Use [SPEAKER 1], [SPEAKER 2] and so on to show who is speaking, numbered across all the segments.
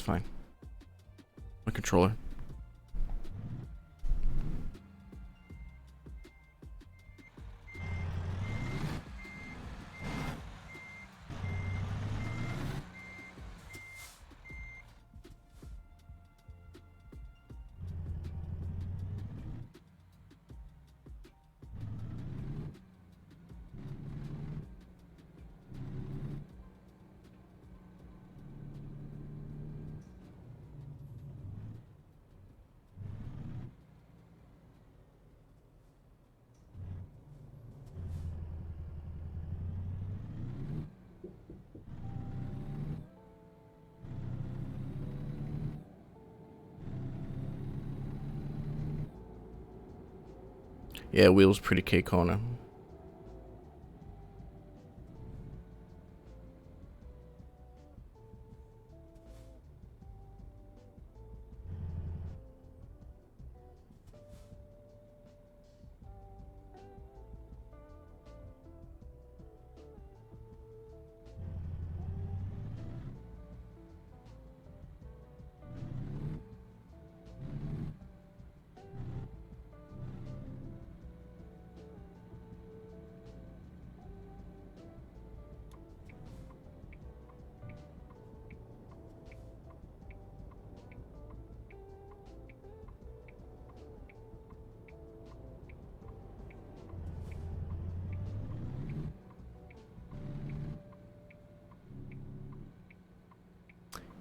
[SPEAKER 1] fine. My controller. Yeah, wheel's pretty K-Kona.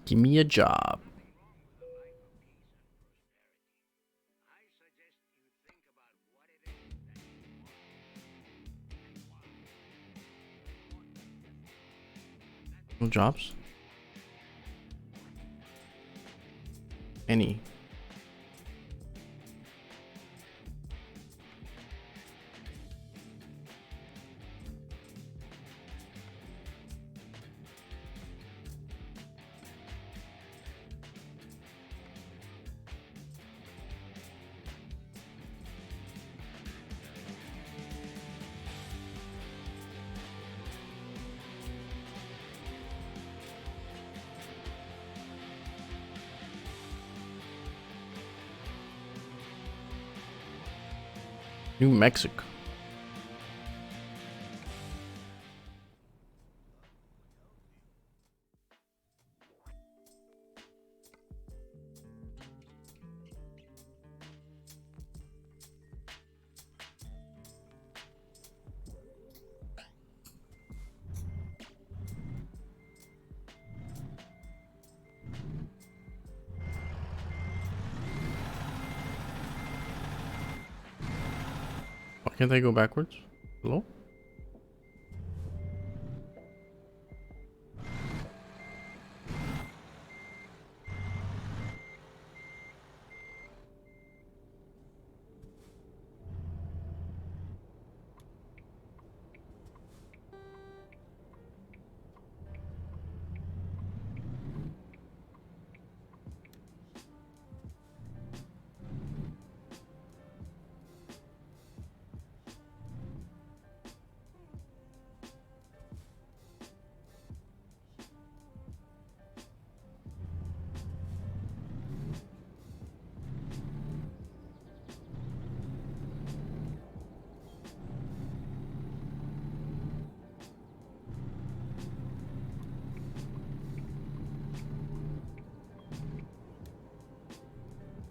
[SPEAKER 1] Give me a job. No jobs? Any. New Mexico. Why can't I go backwards? Hello?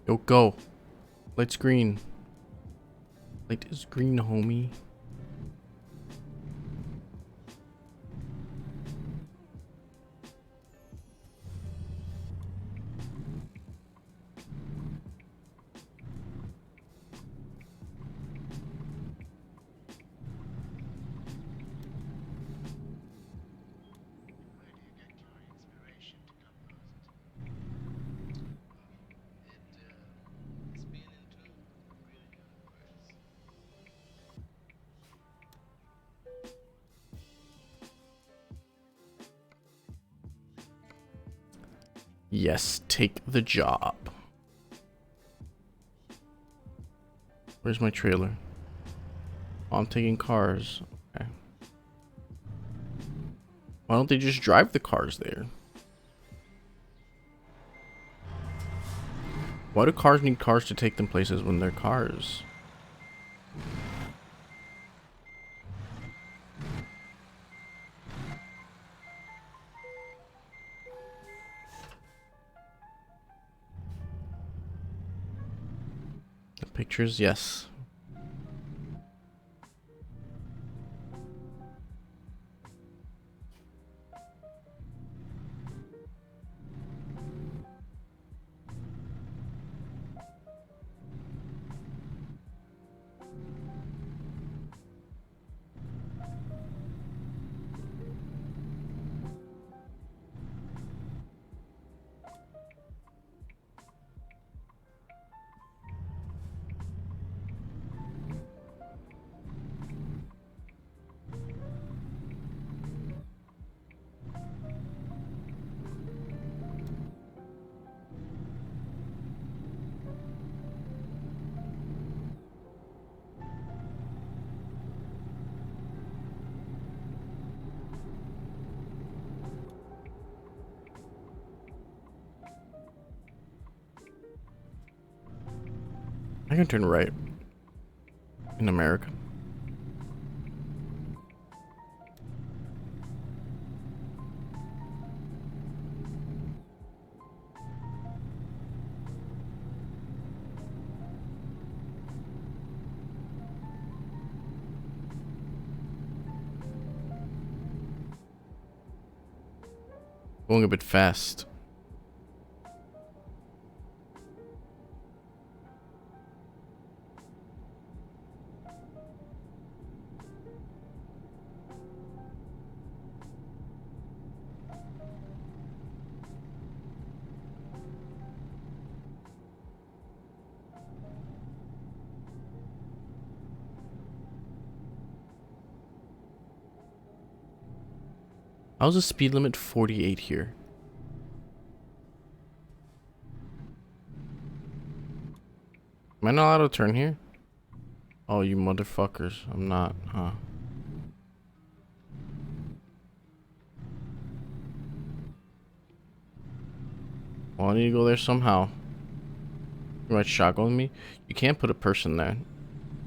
[SPEAKER 1] Yo, go. Light's green. Light is green, homie. Yes, take the job. Where's my trailer? Oh, I'm taking cars. Okay. Why don't they just drive the cars there? Why do cars need cars to take them places when they're cars? The pictures, yes. I can turn right in America. Going a bit fast. How's the speed limit 48 here? Am I not allowed to turn here? Oh, you motherfuckers. I'm not, huh? Well, I need to go there somehow. You might shotgun me. You can't put a person there.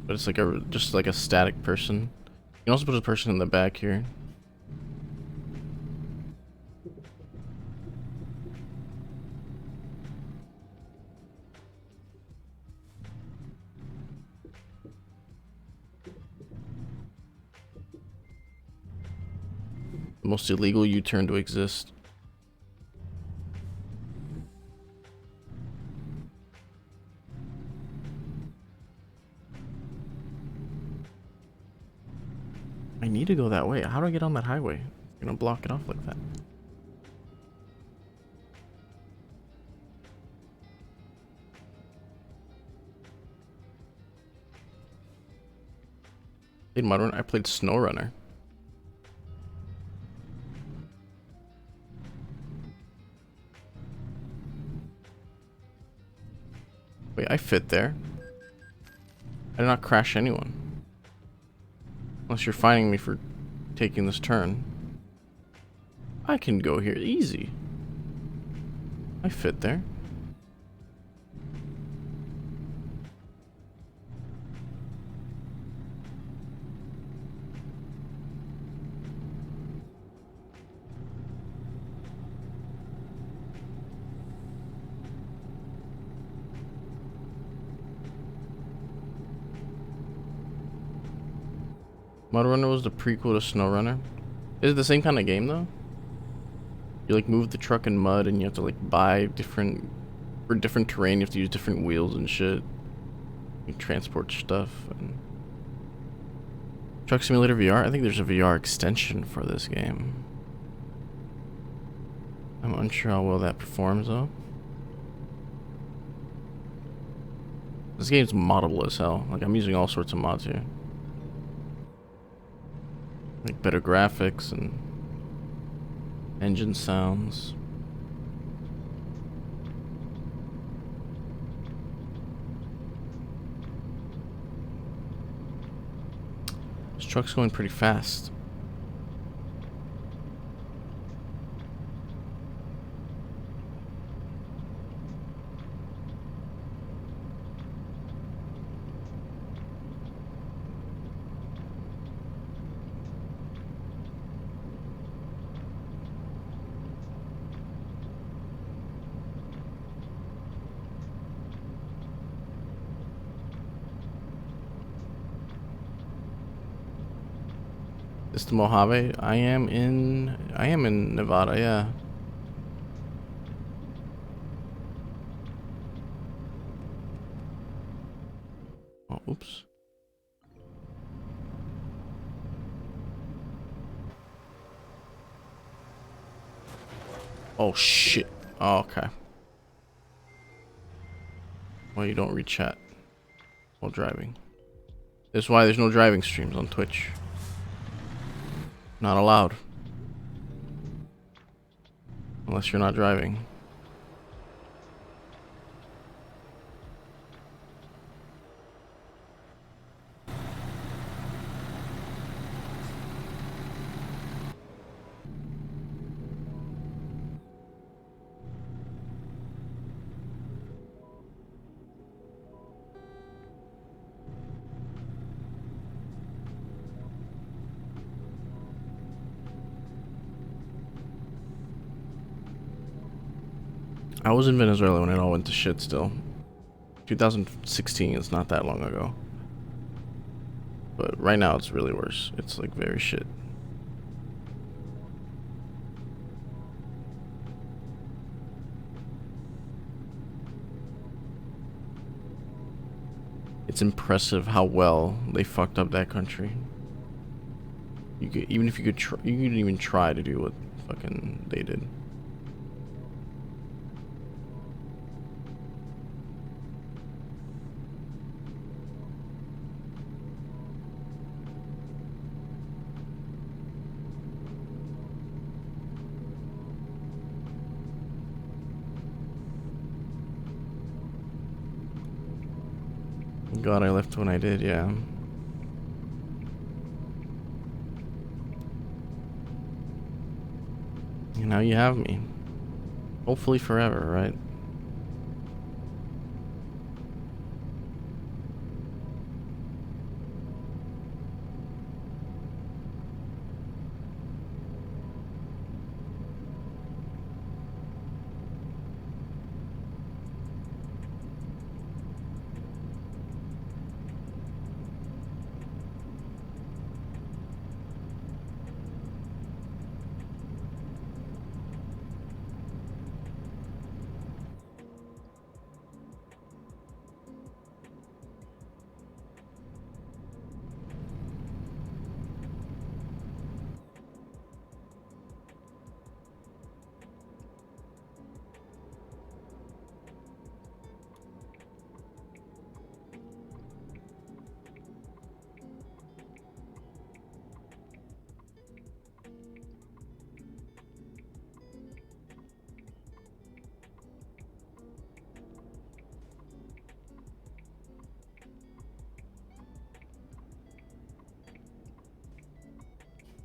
[SPEAKER 1] But it's like just like a static person. You can also put a person in the back here. The most illegal U-turn to exist. I need to go that way. How do I get on that highway? You're gonna block it off like that. In Modern, I played SnowRunner. Wait, I fit there. I did not crash anyone. Unless you're fining me for taking this turn. I can go here easy. I fit there. MudRunner was the prequel to SnowRunner. Is it the same kind of game though? You like move the truck in mud and you have to like buy different, for different terrain you have to use different wheels and shit. You transport stuff and... Truck Simulator VR? I think there's a VR extension for this game. I'm unsure how well that performs though. This game's moddable as hell. Like I'm using all sorts of mods here. Like better graphics and engine sounds. This truck's going pretty fast. It's the Mojave. I am in Nevada, yeah. Oh, oops. Oh shit. Oh, okay. Well, you don't read chat while driving. That's why there's no driving streams on Twitch. Not allowed. Unless you're not driving. I was in Venezuela when it all went to shit still. 2016 is not that long ago. But right now it's really worse. It's like very shit. It's impressive how well they fucked up that country. You could, even if you could you couldn't even try to do what fucking they did. God, I left when I did, yeah. And now you have me. Hopefully forever, right?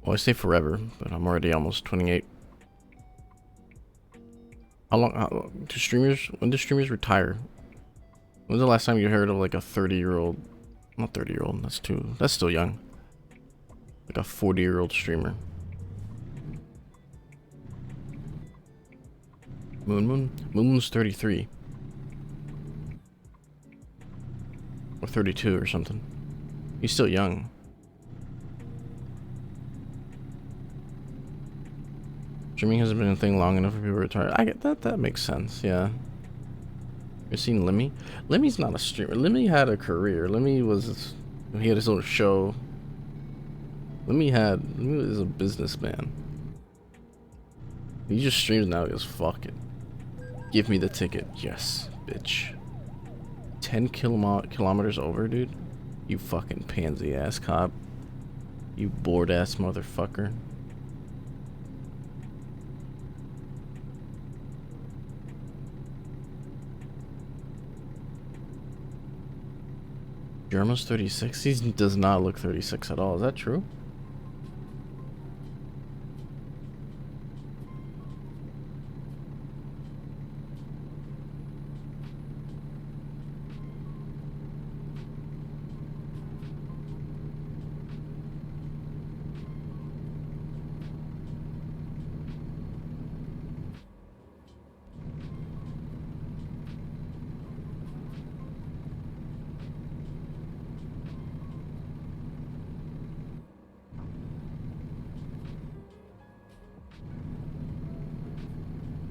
[SPEAKER 1] Well, I say forever, but I'm already almost 28. How do streamers, when do streamers retire? When's the last time you heard of like a 30-year-old, not 30-year-old, that's still young. Like a 40-year-old streamer. Moon's 33. Or 32 or something. He's still young. Streaming hasn't been a thing long enough for people to retire. I get that. That makes sense. Yeah. You've seen Lemmy? Lemmy's not a streamer. Lemmy had a career. He had his own show. Lemmy was a businessman. He just streams now because fuck it. Give me the ticket. Yes, bitch. 10 kilometers over, dude. You fucking pansy ass cop. You bored ass motherfucker. Jerma's 36? He does not look 36 at all. Is that true?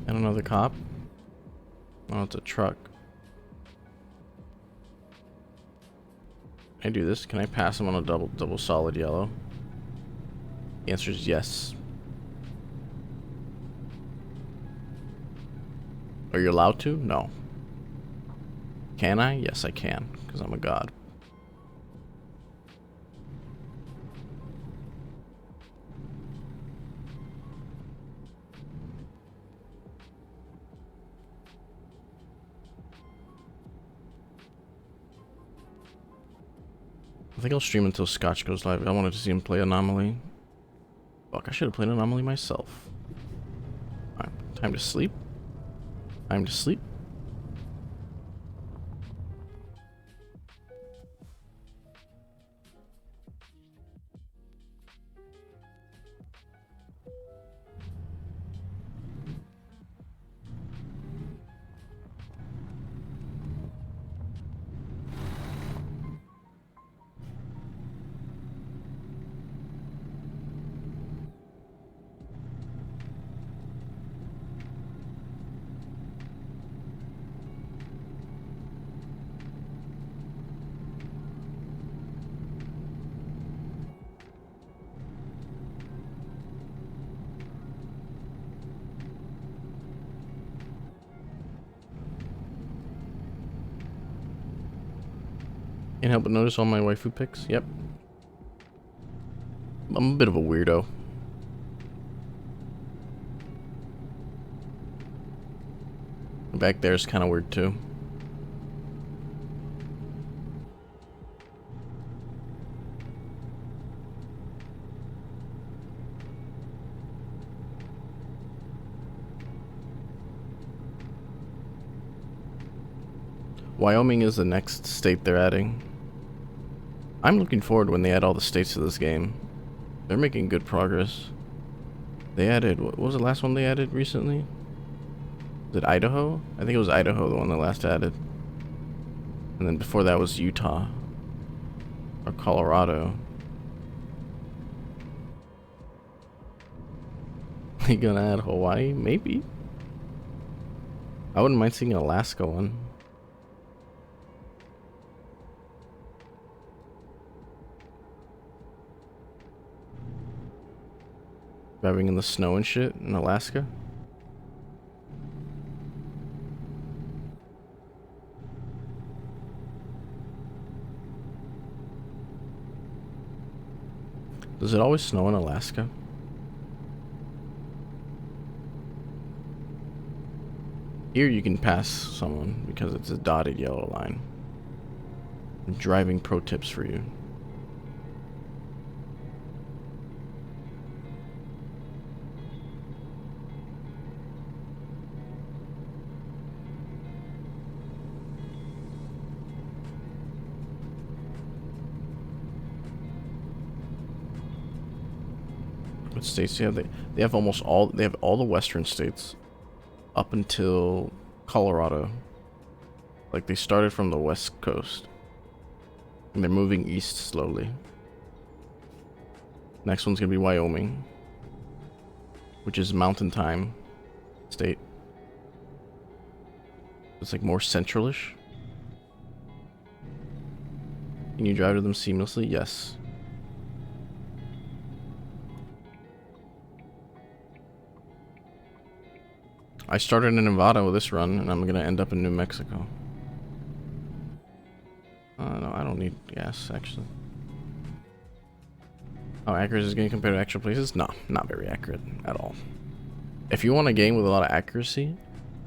[SPEAKER 1] And another cop. Oh, it's a truck. Can I do this? Can I pass him on a double solid yellow? The answer is yes. Are you allowed to? No. Can I? Yes, I can, because I'm a god. I think I'll stream until Scotch goes live. I wanted to see him play Anomaly. Fuck, I should have played Anomaly myself. Alright, time to sleep. Time to sleep. Can't help but notice all my waifu pics. Yep. I'm a bit of a weirdo. Back there's kind of weird too. Wyoming is the next state they're adding. I'm looking forward when they add all the states to this game. They're making good progress. They added, what was the last one they added recently? Was it Idaho? I think it was Idaho, the one they last added. And then before that was Utah. Or Colorado. They gonna add Hawaii? Maybe. I wouldn't mind seeing an Alaska one. Driving in the snow and shit in Alaska. Does it always snow in Alaska? Here you can pass someone because it's a dotted yellow line. Driving pro tips for you. What states do you have? They have almost all. They have all the western states up until Colorado. Like they started from the west coast and they're moving east slowly. Next one's gonna be Wyoming, which is mountain time state. It's like more centralish. Can you drive to them seamlessly? Yes. I started in Nevada with this run, and I'm gonna end up in New Mexico. No, I don't need gas, actually. How accurate is this game compared to actual places? No, not very accurate at all. If you want a game with a lot of accuracy,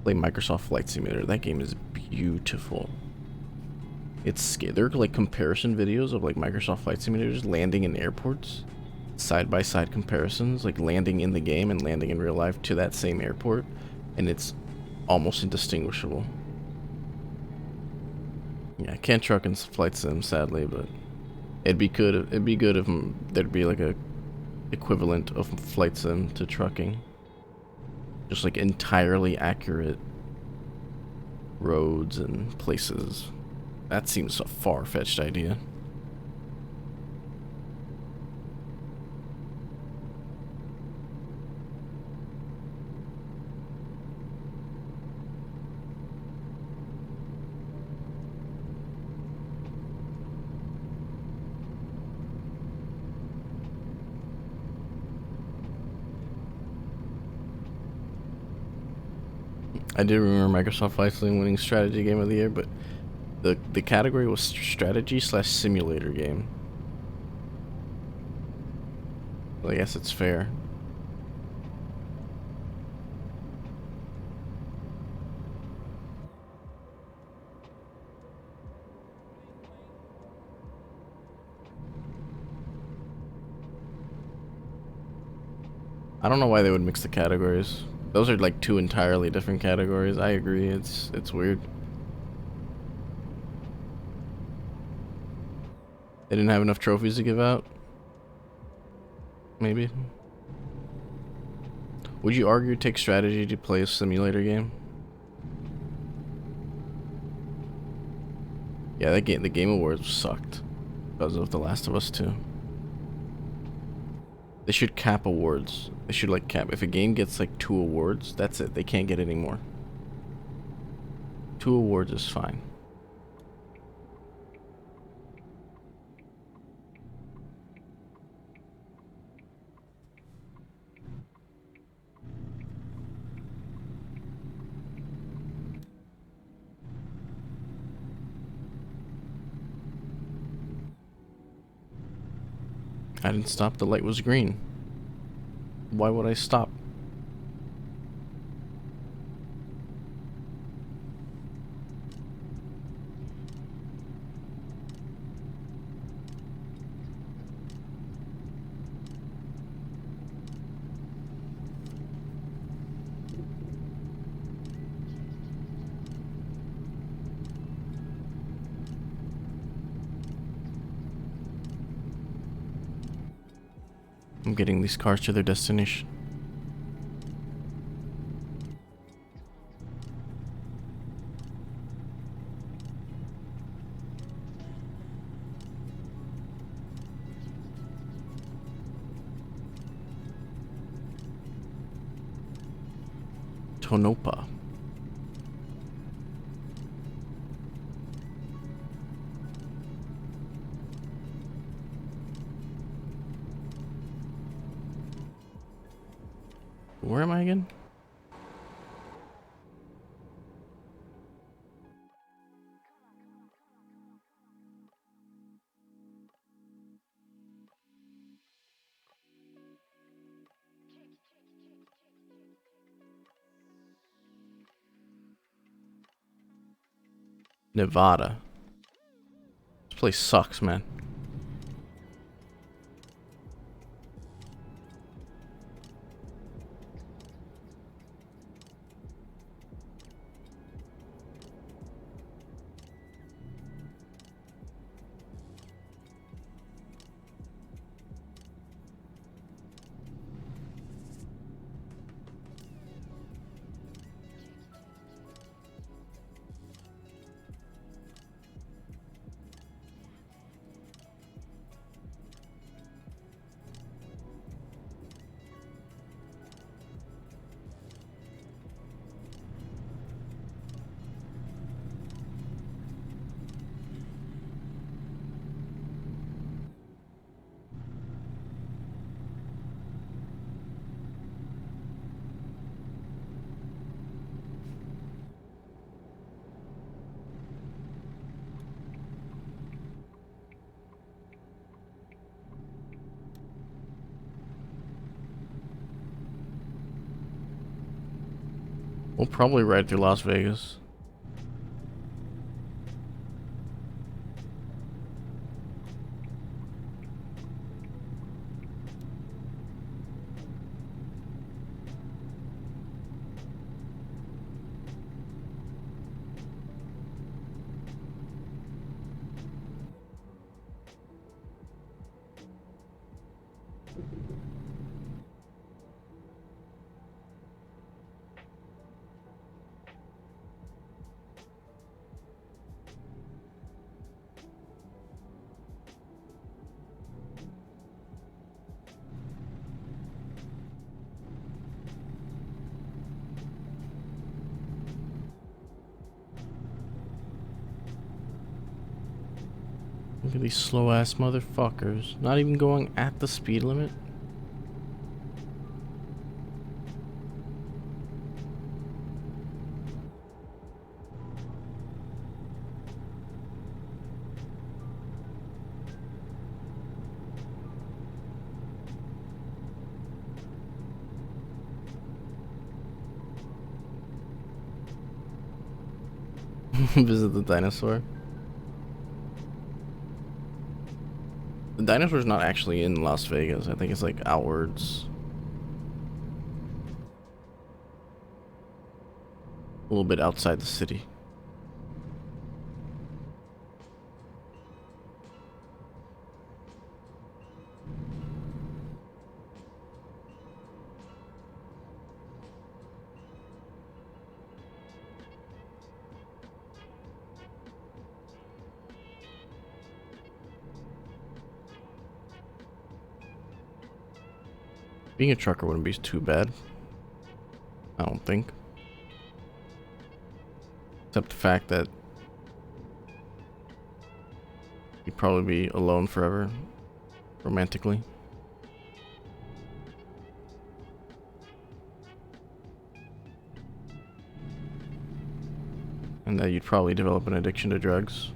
[SPEAKER 1] play Microsoft Flight Simulator. That game is beautiful. It's they're like comparison videos of like Microsoft Flight Simulators landing in airports, side-by-side comparisons, like landing in the game and landing in real life to that same airport, and it's almost indistinguishable. Yeah, I can't truck in Flight Sim, sadly, but it'd be good. It'd be good if there'd be like a equivalent of Flight Sim to trucking, just like entirely accurate roads and places. That seems a far-fetched idea. I did remember Microsoft Flight Sim winning strategy game of the year, but the category was strategy slash simulator game. Well, I guess it's fair. I don't know why they would mix the categories. Those are like two entirely different categories. I agree. It's weird. They didn't have enough trophies to give out. Maybe. Would you argue take strategy to play a simulator game? Yeah, that game, the Game Awards sucked because of The Last of Us 2. They should cap awards. They should like cap. If a game gets like 2 awards, that's it. They can't get any more. 2 awards is fine. I didn't stop. The light was green. Why would I stop? I'm getting these cars to their destination. Tonopah. Where am I again? Nevada. This place sucks, man. We'll probably ride through Las Vegas. Look at these slow ass motherfuckers. Not even going at the speed limit. Visit the dinosaur. The dinosaur's not actually in Las Vegas. I think it's like outwards. A little bit outside the city. Being a trucker wouldn't be too bad. I don't think. Except the fact that you'd probably be alone forever, romantically. And that you'd probably develop an addiction to drugs.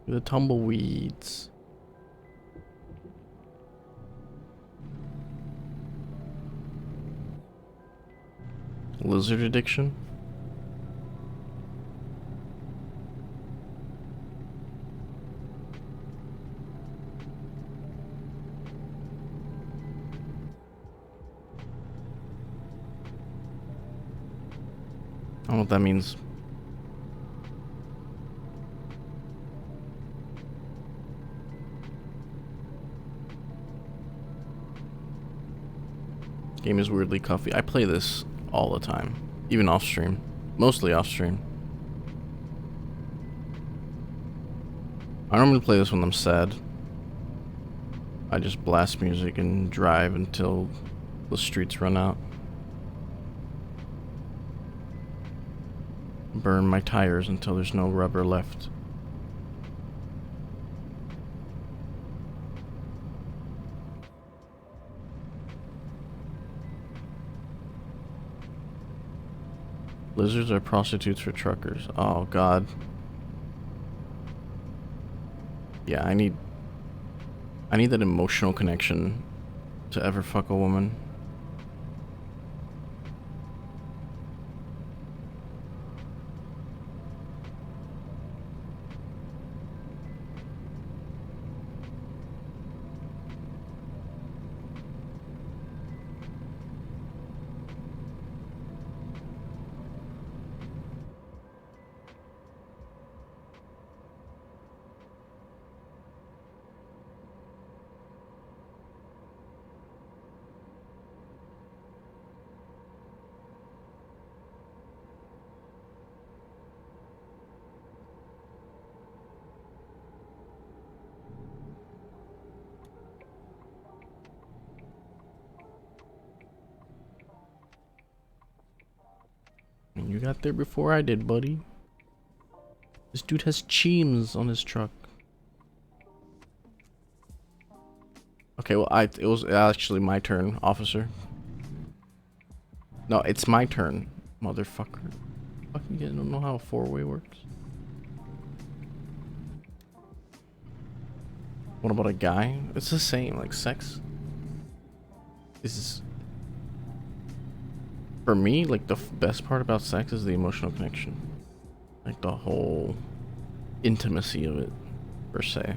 [SPEAKER 1] The tumbleweeds. Lizard addiction? I don't know what that means. Game is weirdly comfy. I play this all the time, even off stream, mostly off stream. I normally play this when I'm sad. I just blast music and drive until the streets run out. Burn my tires until there's no rubber left. Lizards are prostitutes for truckers. Oh god. Yeah, I need that emotional connection to ever fuck a woman. You got there before I did, buddy. This dude has Cheems on his truck. Okay, well, it was actually my turn, officer. No, it's my turn, motherfucker. Fucking you don't know how a four-way works. What about a guy? It's the same, like sex. This is... For me, like, the best part about sex is the emotional connection. Like, the whole intimacy of it, per se.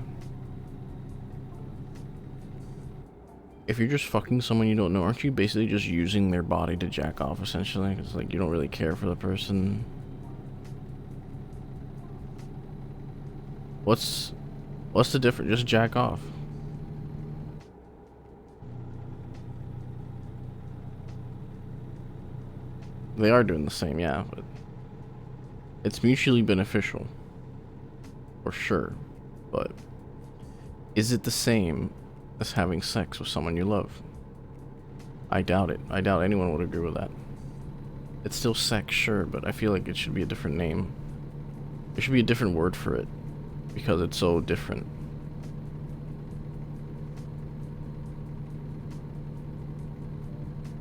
[SPEAKER 1] If you're just fucking someone you don't know, aren't you basically just using their body to jack off, essentially? It's like, you don't really care for the person. What's the difference? Just jack off. They are doing the same, yeah, but it's mutually beneficial. For sure. But is it the same as having sex with someone you love? I doubt it. I doubt anyone would agree with that. It's still sex, sure, but I feel like it should be a different name. There should be a different word for it, because it's so different.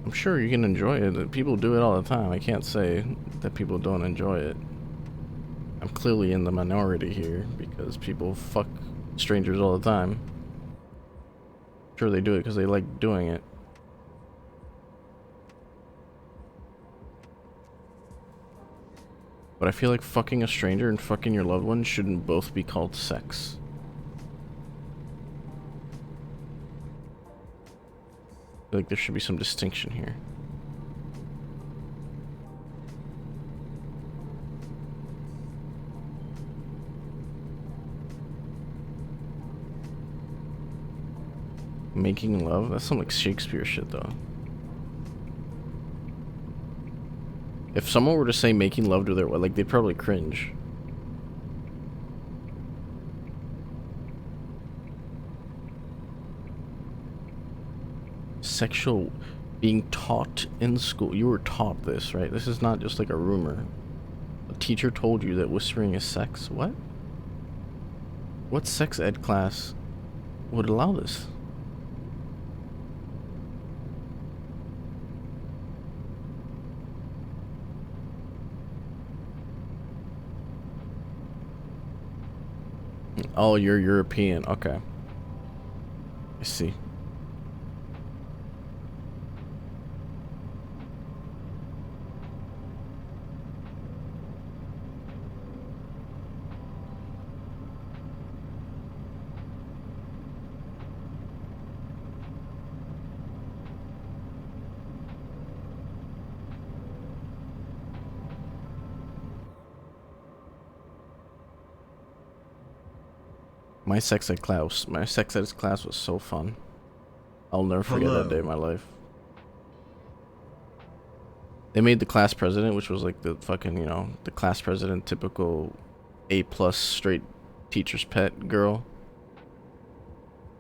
[SPEAKER 1] I'm sure you can enjoy it. People do it all the time. I can't say that people don't enjoy it. I'm clearly in the minority here because people fuck strangers all the time. Sure, they do it because they like doing it. But I feel like fucking a stranger and fucking your loved one shouldn't both be called sex. I feel like there should be some distinction here. Making love? That's some like Shakespeare shit though. If someone were to say making love to their wife, like they'd probably cringe. Sexual being taught in school. You were taught this, right? This is not just like a rumor. A teacher told you that whispering is sex. What? What sex ed class would allow this? Oh, you're European. Okay. I see. My sex ed class was so fun. I'll never forget that day in my life. They made the class president, which was like the fucking, you know, the class president, typical A+ straight teacher's pet girl.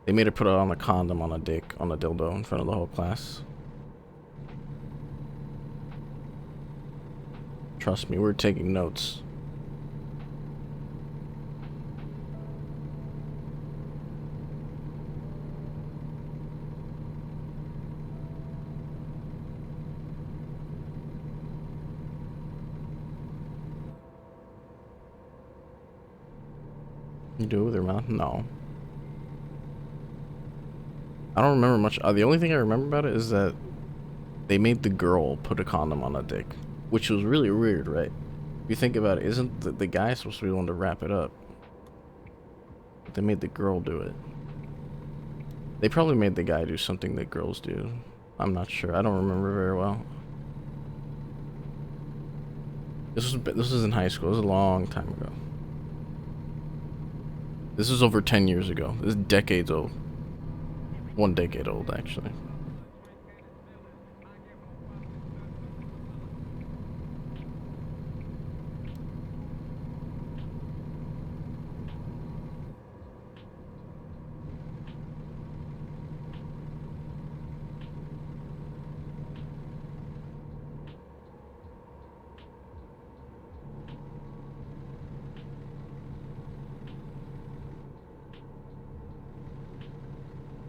[SPEAKER 1] They made her put on a condom on a dick, on a dildo in front of the whole class. Trust me, we're taking notes. You do it with your mouth? No. I don't remember much. The only thing I remember about it is that they made the girl put a condom on a dick, which was really weird, right? If you think about it, isn't the guy supposed to be the one to wrap it up? But they made the girl do it. They probably made the guy do something that girls do. I'm not sure. I don't remember very well. This was in high school. It was a long time ago. This is over 10 years ago. This is decades old. 1 decade old, actually.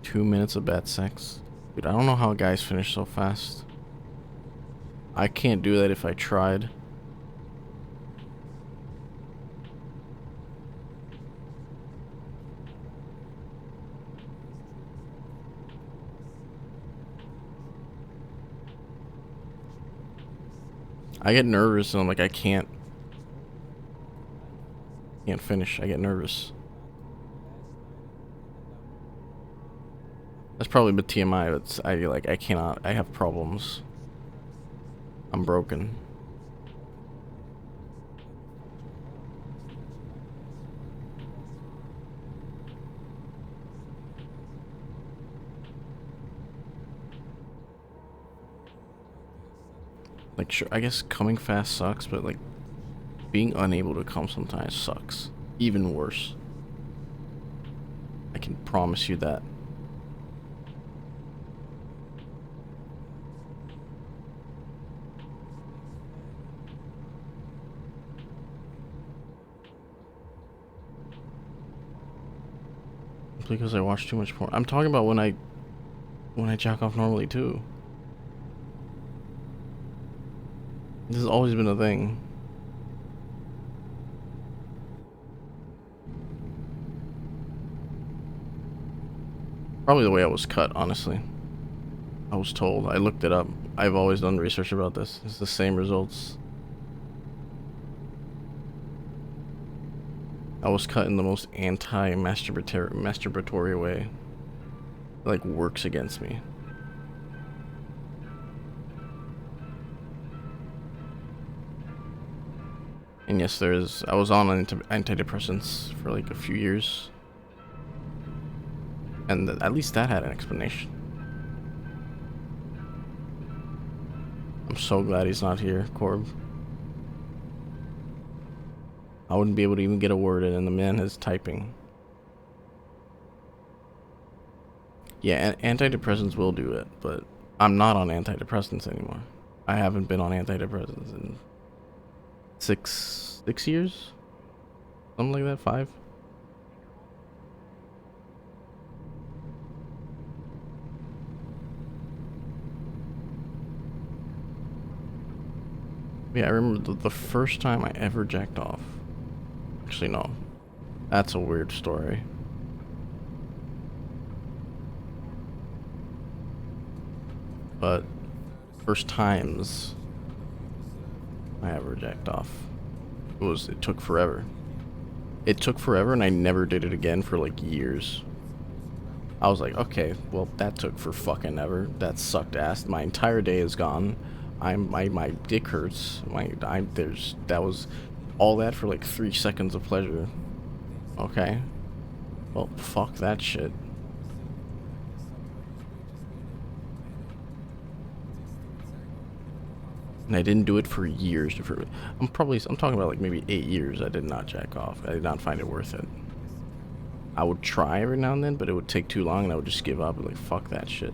[SPEAKER 1] Two minutes of bad sex. Dude, I don't know how guys finish so fast. I can't do that if I tried. I get nervous and I'm like, I can't finish. I get nervous. That's probably a bit TMI, but I cannot. I have problems. I'm broken. Like, sure, I guess coming fast sucks, but like being unable to come sometimes sucks. Even worse. I can promise you that. Because I watch too much porn. I'm talking about when I jack off normally too. This has always been a thing. Probably the way I was cut, honestly. I was told. I looked it up. I've always done research about this. It's the same results. I was cut in the most anti-masturbatory way. It, like, works against me. And yes, I was on antidepressants for like a few years. And at least that had an explanation. I'm so glad he's not here, Corb. I wouldn't be able to even get a word in, and the man is typing. Yeah, antidepressants will do it, but I'm not on antidepressants anymore. I haven't been on antidepressants in six years? Something like that, 5? Yeah, I remember the first time I ever jacked off. Actually, no. That's a weird story. But first times I ever jacked off, it took forever. It took forever, and I never did it again for like years. I was like, okay, well, that took for fucking ever. That sucked ass. My entire day is gone. My dick hurts. That was all that for like 3 seconds of pleasure. Okay. Well, fuck that shit. And I didn't do it for years. I'm talking about like maybe 8 years I did not jack off. I did not find it worth it. I would try every now and then, but it would take too long and I would just give up and like, fuck that shit.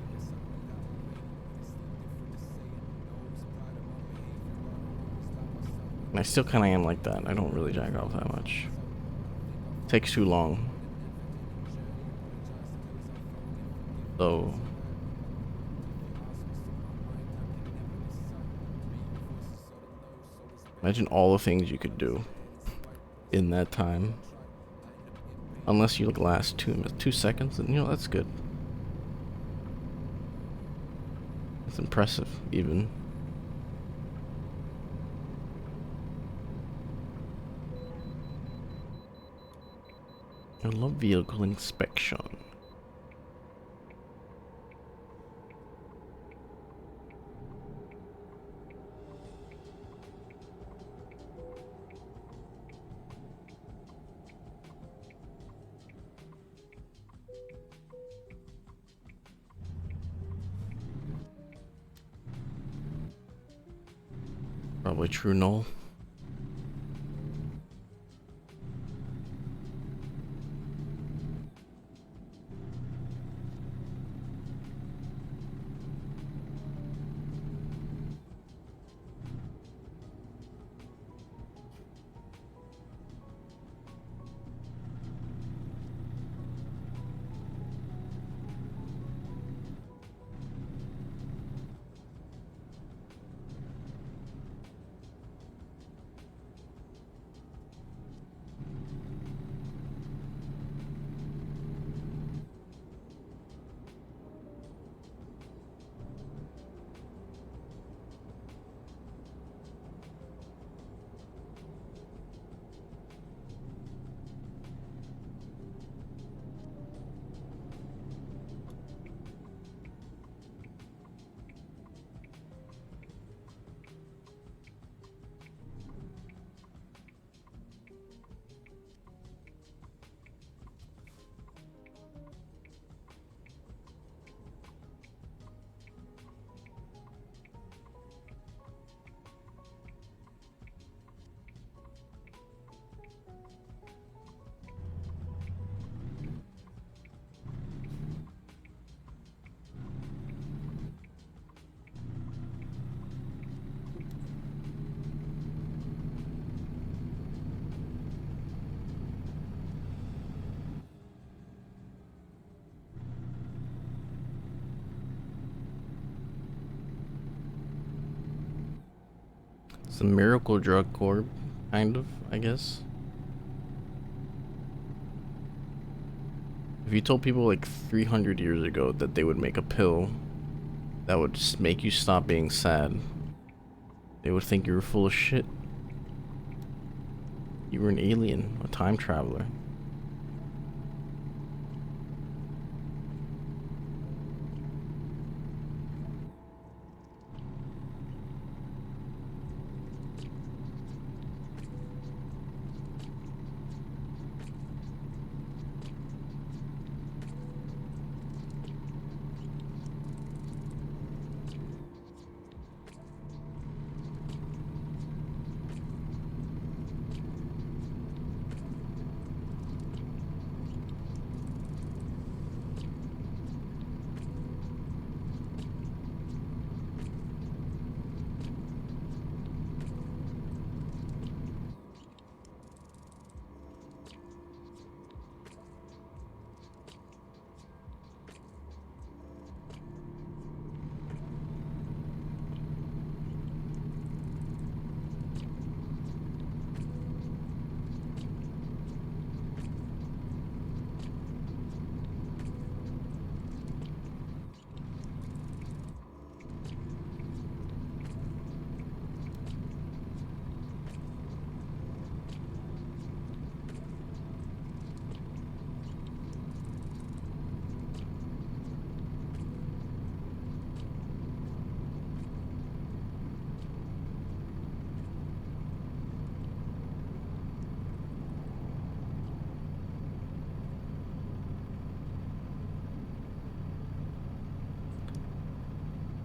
[SPEAKER 1] And I still kind of am like that. I don't really jack off that much. It takes too long. So imagine all the things you could do in that time. Unless you like last 2 seconds, and you know, that's good. It's impressive, even. I love vehicle inspection. Probably true, Null. It's a miracle drug corp, kind of, I guess. If you told people like 300 years ago that they would make a pill that would just make you stop being sad, they would think you were full of shit. You were an alien, a time traveler.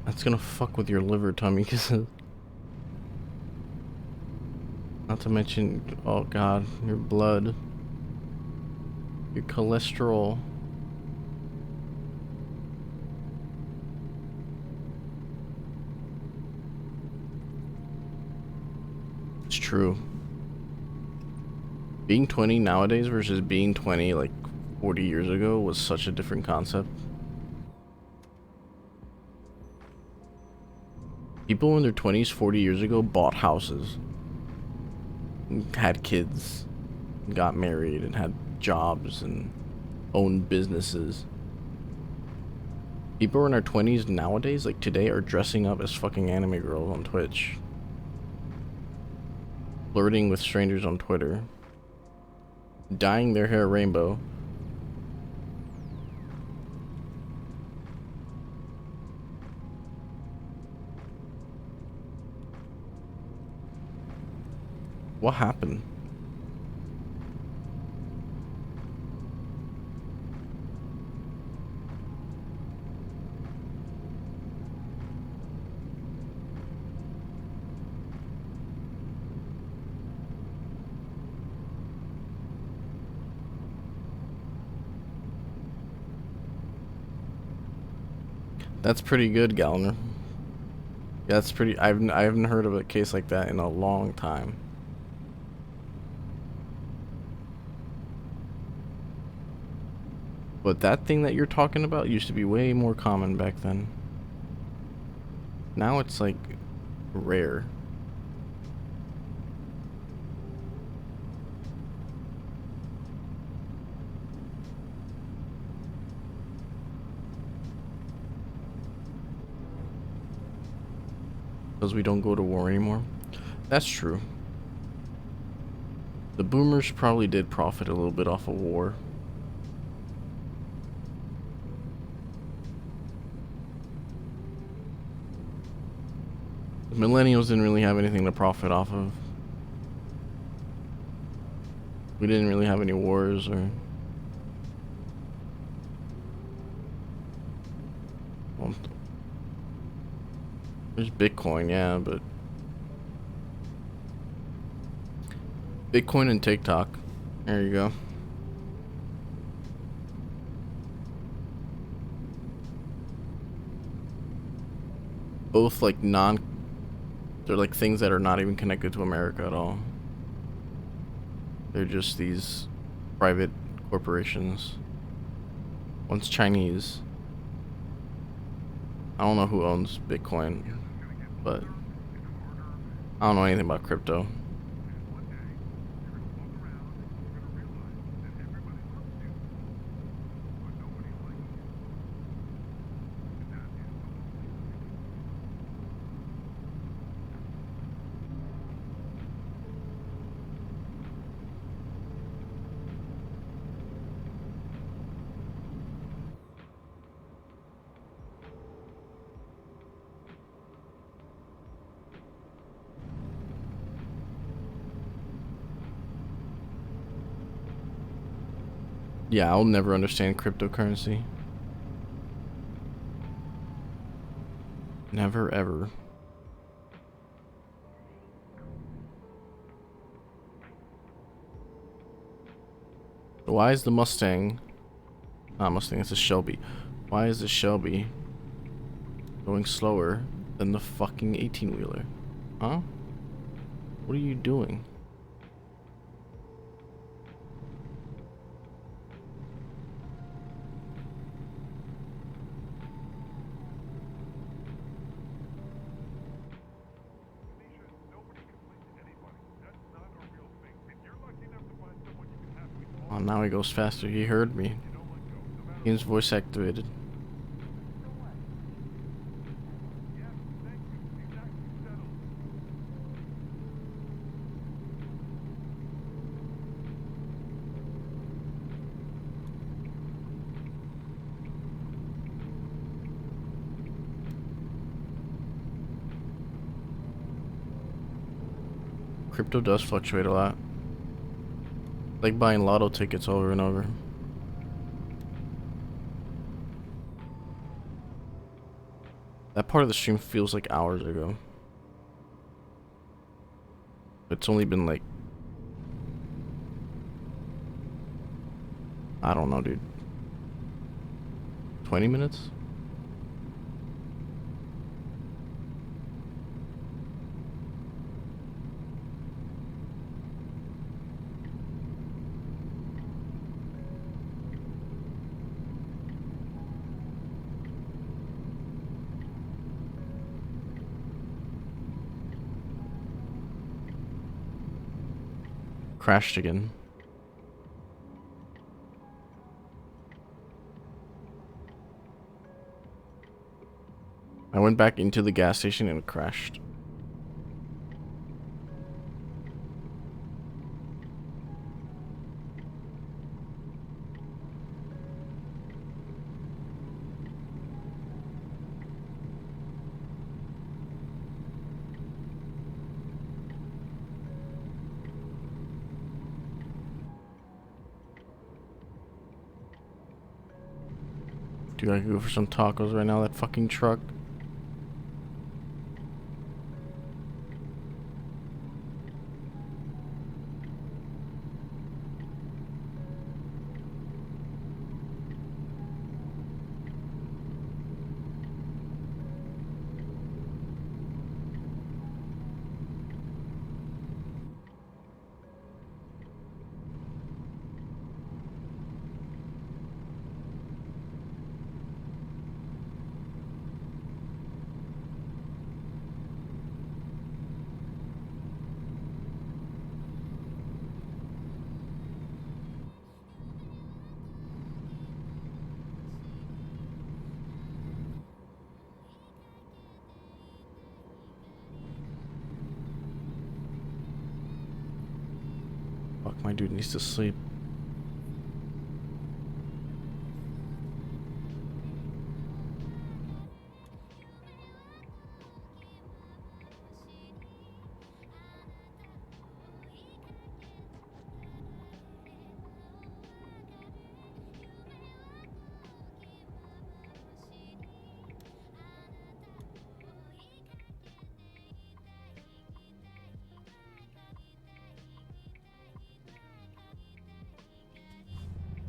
[SPEAKER 1] That's gonna fuck with your liver, Tommy, because not to mention, oh god, your blood, your cholesterol. It's true. Being 20 nowadays versus being 20 like 40 years ago was such a different concept. People in their 20s 40 years ago bought houses, had kids, got married, and had jobs and owned businesses. People in their 20s nowadays, like today, are dressing up as fucking anime girls on Twitch, flirting with strangers on Twitter, dyeing their hair rainbow, what happened? That's pretty good, Gallner. Yeah, that's pretty. I haven't heard of a case like that in a long time. But that thing that you're talking about used to be way more common back then. Now it's like rare. Because we don't go to war anymore. That's true. The boomers probably did profit a little bit off of war. The millennials didn't really have anything to profit off of. We didn't really have any wars or... Well, there's Bitcoin, yeah, but... Bitcoin and TikTok. There you go. Both like they're like things that are not even connected to America at all. They're just these private corporations. One's Chinese. I don't know who owns Bitcoin, but I don't know anything about crypto. Yeah, I'll never understand cryptocurrency. Never ever. Why is the Mustang, not Mustang, it's a Shelby. Why is the Shelby going slower than the fucking 18-wheeler? Huh? What are you doing? Oh, now he goes faster. He heard me. Game's voice activated. Crypto does fluctuate a lot. Like buying lotto tickets over and over. That part of the stream feels like hours ago. It's only been like, I don't know, dude. 20 minutes? Crashed again. I went back into the gas station and it crashed. Dude, I could go for some tacos right now, that fucking truck. Fuck, my dude needs to sleep.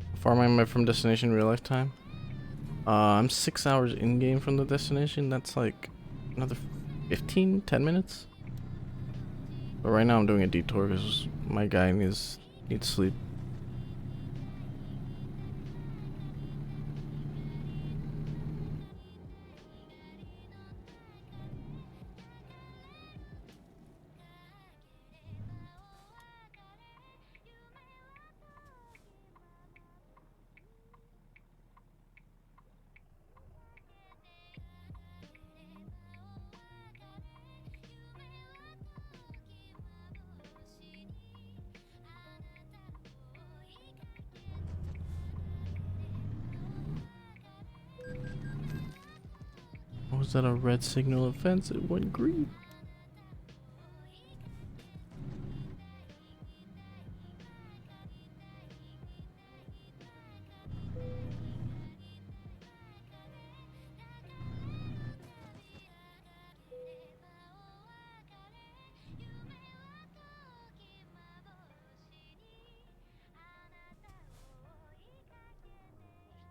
[SPEAKER 1] How far am I from destination real life time? I'm 6 hours in game from the destination. That's like another 10 minutes. But right now I'm doing a detour because my guy needs sleep. Was that a red signal offense? It went green.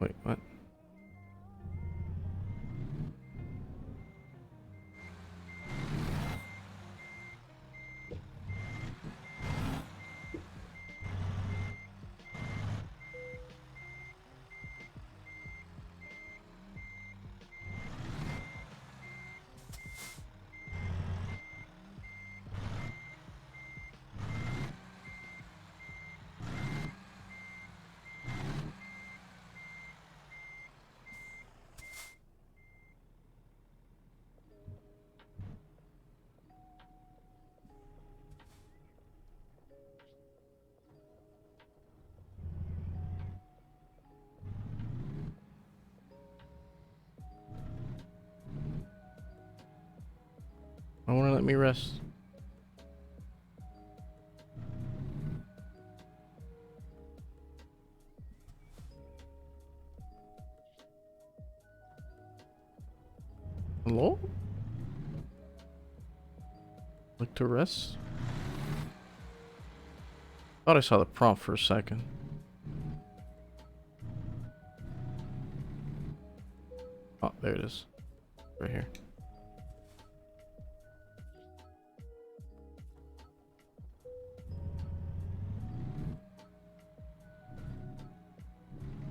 [SPEAKER 1] Wait, what? I want to let me rest. Hello? Like to rest? Thought I saw the prompt for a second. Oh, there it is. Right here.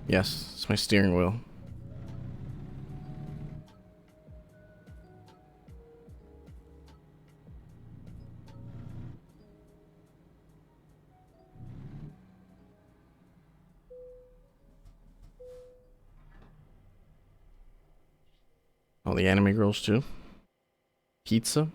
[SPEAKER 1] Yes, it's my steering wheel. All the anime girls too. Pizza.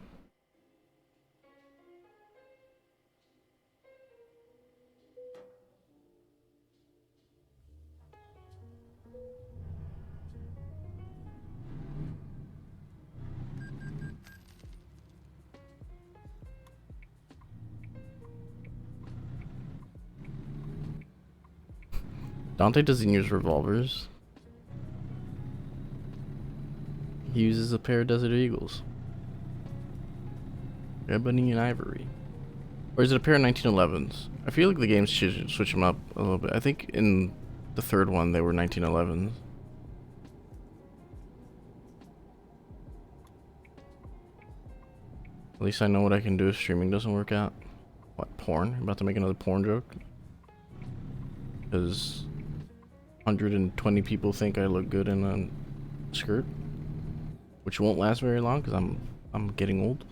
[SPEAKER 1] Dante doesn't use revolvers. He uses a pair of Desert Eagles. Ebony and Ivory. Or is it a pair of 1911s? I feel like the games should switch them up a little bit. I think in the third one they were 1911s. At least I know what I can do if streaming doesn't work out. What, porn? I'm about to make another porn joke? Because 120 people think I look good in a skirt, which won't last very long because I'm getting old.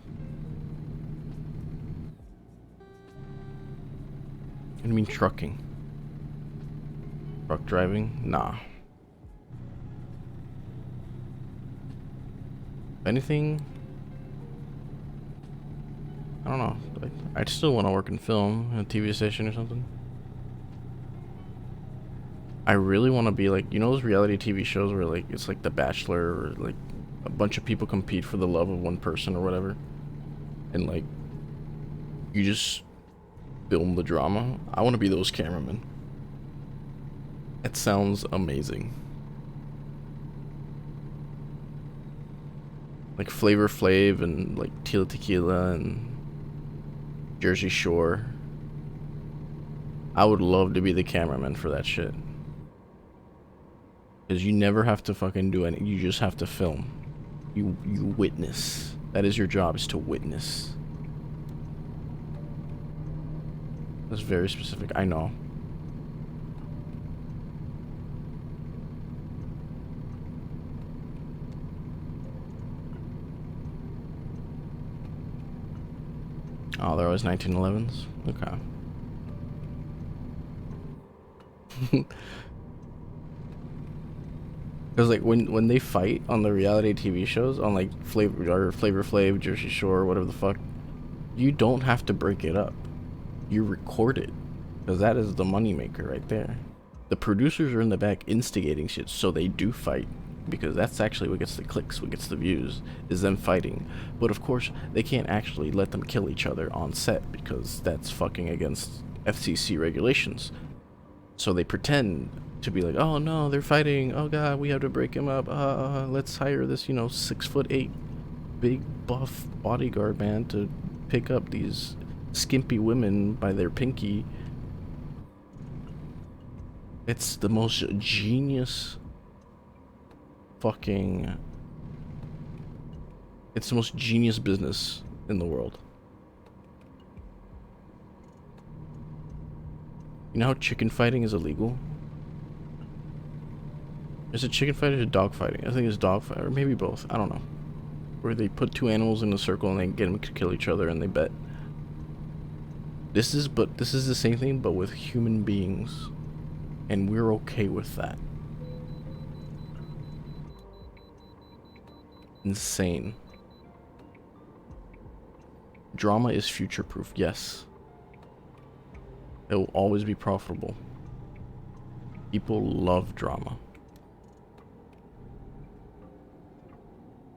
[SPEAKER 1] I mean trucking. Truck driving? Nah. If anything, I don't know. Like, I'd still want to work in film, in a TV station or something. I really want to be like, you know those reality TV shows where like it's like The Bachelor or like a bunch of people compete for the love of one person or whatever, and like you just film the drama. I want to be those cameramen. It sounds amazing. Like Flavor Flav and like Tila Tequila and Jersey Shore. I would love to be the cameraman for that shit. Because you never have to fucking do anything. You just have to film. You witness. That is your job, is to witness. That's very specific. I know. Oh, there was 1911s? Okay. Because like when they fight on the reality TV shows on like Flavor Flav, Jersey Shore, whatever the fuck, you don't have to break it up. You record it, because that is the moneymaker right there. The producers are in the back instigating shit, so they do fight. because that's actually what gets the clicks, what gets the views, is them fighting. But of course, they can't actually let them kill each other on set because that's fucking against FCC regulations. So they pretend to be like, oh no, they're fighting. Oh god, we have to break him up. Let's hire this, 6'8" big buff bodyguard man to pick up these skimpy women by their pinky. It's the most genius fucking... It's the most genius business in the world. You know how chicken fighting is illegal? Is it chicken fighting or dog fighting? I think it's dog fight, or maybe both. I don't know. Where they put two animals in a circle and they get them to kill each other and they bet. This is the same thing, but with human beings. And we're okay with that. Insane. Drama is future-proof, yes. It will always be profitable. People love drama.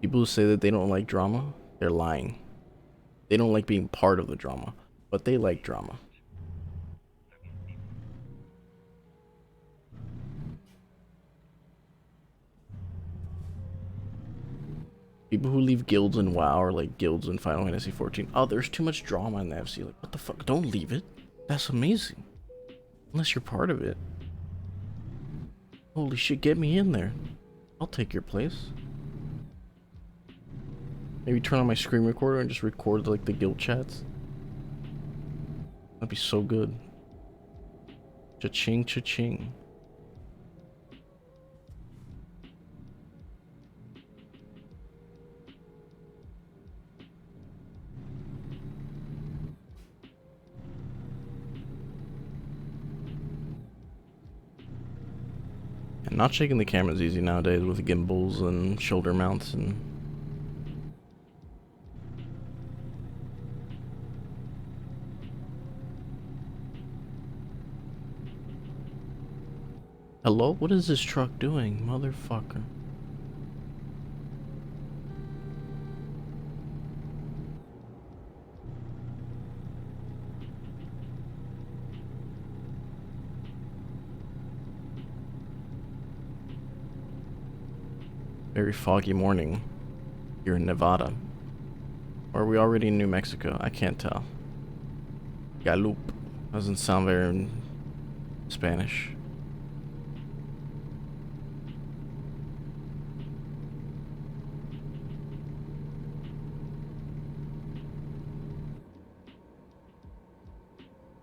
[SPEAKER 1] People who say that they don't like drama, they're lying. They don't like being part of the drama, but they like drama. People who leave guilds in WoW or like guilds in Final Fantasy 14. Oh, there's too much drama in the FC. Like, what the fuck? Don't leave it. That's amazing. Unless you're part of it. Holy shit, get me in there. I'll take your place. Maybe turn on my screen recorder and just record like the guild chats. That'd be so good. Cha-ching, cha-ching. And not shaking the camera's easy nowadays with gimbals and shoulder mounts and... Hello? What is this truck doing, motherfucker? Very foggy morning here in Nevada. Or are we already in New Mexico? I can't tell. Gallup doesn't sound very Spanish.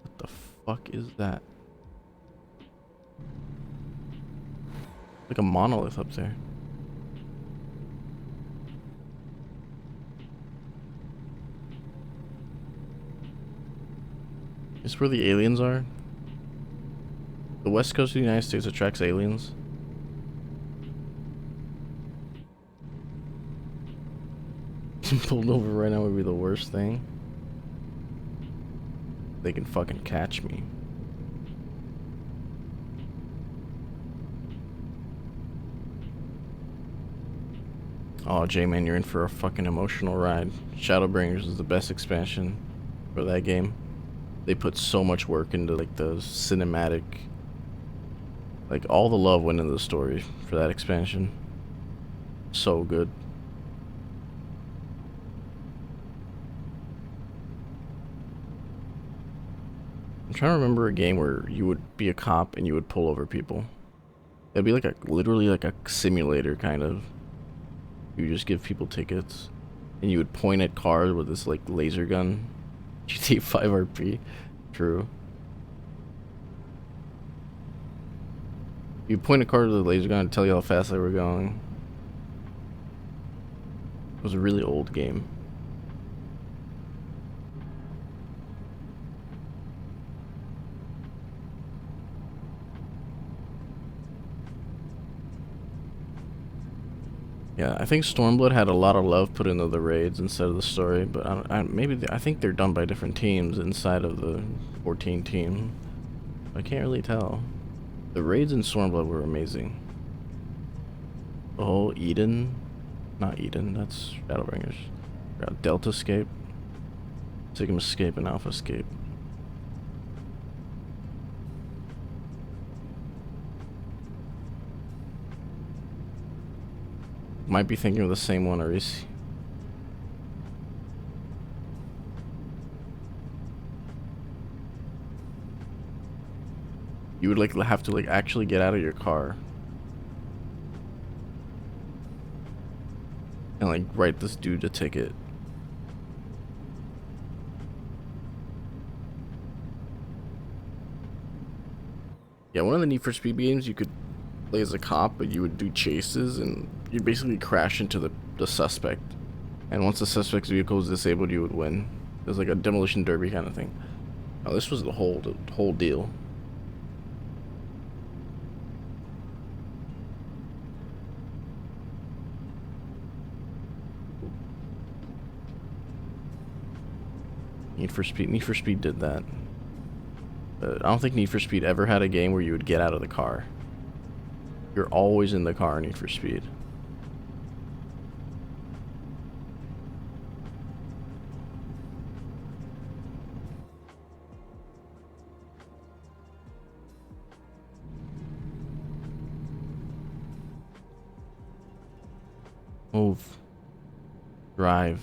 [SPEAKER 1] What the fuck is that? Like a monolith up there. Is this where the aliens are? The west coast of the United States attracts aliens. Pulled over right now would be the worst thing. They can fucking catch me. Oh, J-Man, you're in for a fucking emotional ride. Shadowbringers is the best expansion for that game. They put so much work into like the cinematic, like all the love went into the story for that expansion. So good. I'm trying to remember a game where you would be a cop and you would pull over people. It'd be like literally like a simulator kind of. You just give people tickets and you would point at cars with this like laser gun. GTA 5 RP. True. You point a car to the laser gun and tell you how fast they were going. It was a really old game. Yeah, I think Stormblood had a lot of love put into the raids instead of the story, but I think they're done by different teams inside of the 14 team. I can't really tell. The raids in Stormblood were amazing. Oh, Eden. Not Eden, that's Shadowbringers. Delta Escape. Sigma Escape and Alpha Escape. Might be thinking of the same one, Aris. You would like have to like actually get out of your car and like write this dude a ticket. Yeah, one of the Need for Speed games you could play as a cop, but you would do chases and you'd basically crash into the suspect. And once the suspect's vehicle is disabled, you would win. It was like a demolition derby kind of thing. Oh, this was the whole deal. Need for Speed did that. But I don't think Need for Speed ever had a game where you would get out of the car. You're always in the car in Need for Speed. Move. Drive.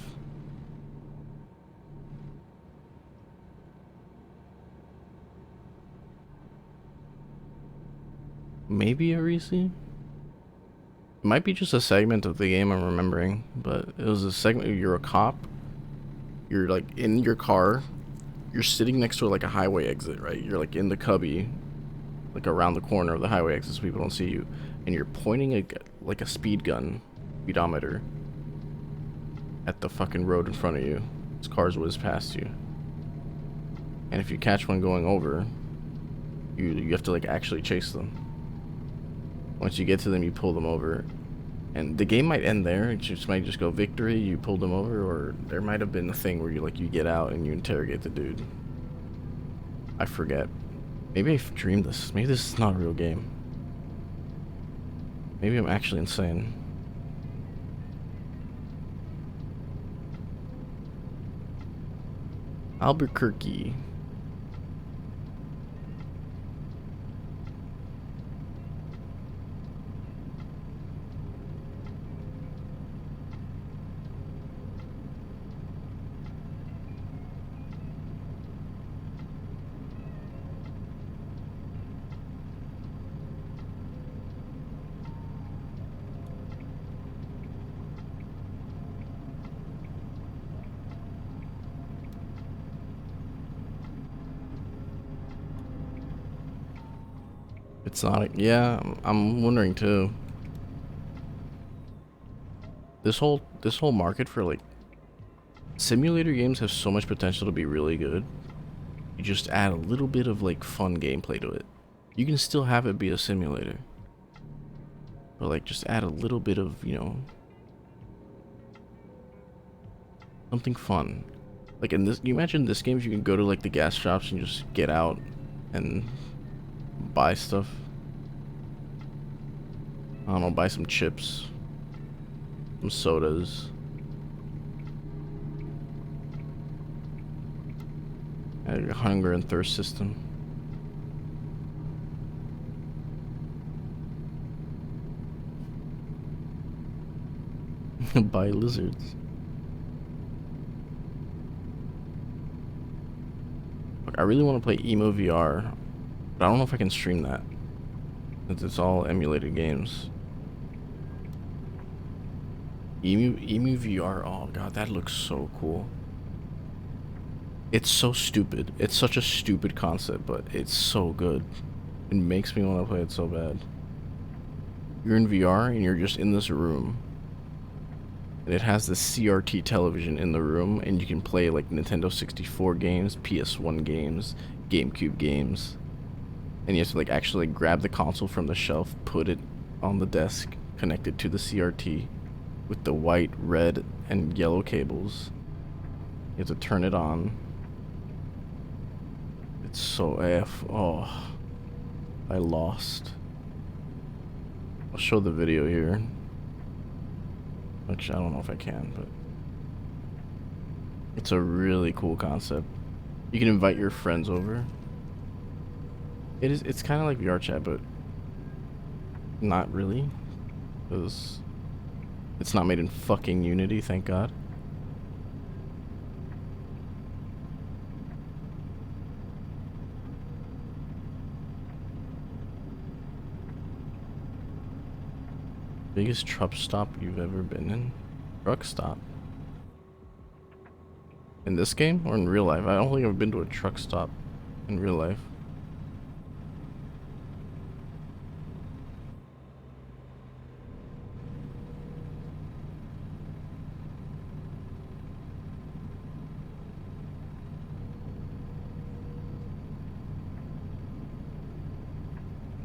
[SPEAKER 1] Maybe a Reese? It might be just a segment of the game I'm remembering, but it was a segment where you're a cop. You're like in your car. You're sitting next to like a highway exit, right? You're like in the cubby, like around the corner of the highway exit so people don't see you. And you're pointing like a speed gun, speedometer, at the fucking road in front of you. As cars whiz past you. And if you catch one going over, you have to like actually chase them. Once you get to them, you pull them over. And the game might end there. It just might just go victory, you pulled them over, or there might have been a thing where you get out and you interrogate the dude. I forget. Maybe I've dreamed this. Maybe this is not a real game. Maybe I'm actually insane. Albuquerque. It's not. Yeah, I'm wondering too. This whole market for like simulator games has so much potential to be really good. You just add a little bit of like fun gameplay to it. You can still have it be a simulator, but like just add a little bit of, you know, something fun. Like in this, you imagine this game, you can go to like the gas shops and just get out and buy stuff. I don't know, buy some chips, some sodas. A hunger and thirst system. Buy lizards. Look, I really want to play Emo VR, but I don't know if I can stream that, since it's all emulated games. Emu VR, oh god, that looks so cool. It's so stupid. It's such a stupid concept, but it's so good. It makes me want to play it so bad. You're in VR and you're just in this room. And it has this CRT television in the room, and you can play like Nintendo 64 games, PS1 games, GameCube games. And you have to like actually grab the console from the shelf, put it on the desk, connect it to the CRT with the white, red, and yellow cables. You have to turn it on. It's so oh, I lost. I'll show the video here. Which I don't know if I can, but it's a really cool concept. You can invite your friends over. It's kind of like VR chat, but not really, because it's not made in fucking Unity, thank God. Biggest truck stop you've ever been in? Truck stop? In this game or in real life? I don't think I've been to a truck stop in real life.